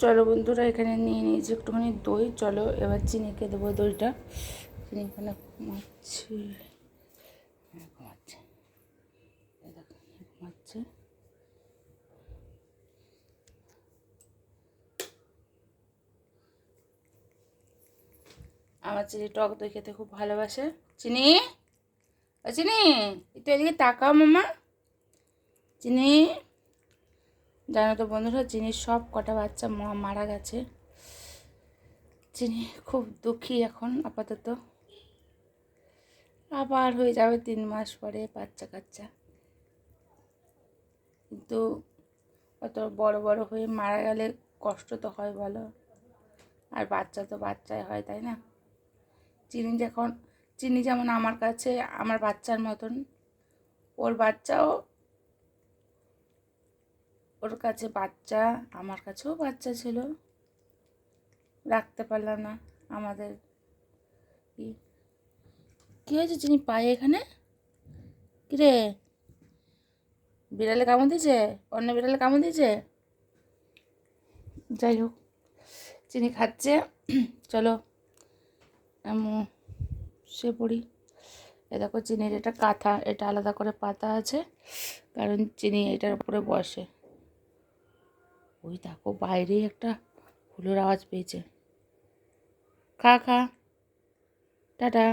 চলো বন্ধুরা, এখানে নিয়ে নিয়েছি একটুখানি দই। চলো এবার চিনিকে দেবো দইটা। চিনি এখানে ঘুমাচ্ছে, ঘুমাচ্ছে, ঘুমাচ্ছে। আমার চিনি টক দই খেতে খুব ভালোবাসে। চিনি, ও চিনি, একটু এদিকে তাকাও মামা। চিনি, জানো তো বন্ধুরা, চিনির সব কটা বাচ্চা মারা গেছে। চিনি খুব দুঃখী এখন আপাতত। আবার হয়ে যাবে 3 মাস পরে বাচ্চা কাচ্চা। কিন্তু অত বড় বড় হয়ে মারা গেলে কষ্ট তো হয় বলো। আর বাচ্চা তো বাচ্চাই হয়, তাই না? চিনি যেমন আমার কাছে আমার বাচ্চার মতন, ওর বাচ্চাও ওর কাছে বাচ্চা, আমার কাছেও বাচ্চা ছিল, রাখতে পারলাম না। আমাদের কী হয়েছে চিনি পায়ে এখানে? কিরে, বিড়ালে কামড় দিয়েছে? অন্য বিড়ালে কামড় দিয়েছে? যাই হোক, চিনি খাচ্ছে। চলো সে পড়ি। এ দেখো চিনির এটা কাঁথা, এটা আলাদা করে পাতা আছে, কারণ চিনি এটার উপরে বসে। ওই দেখো বাইরে একটা ফুলের আওয়াজ পেয়েছে। খা খা, টাটা।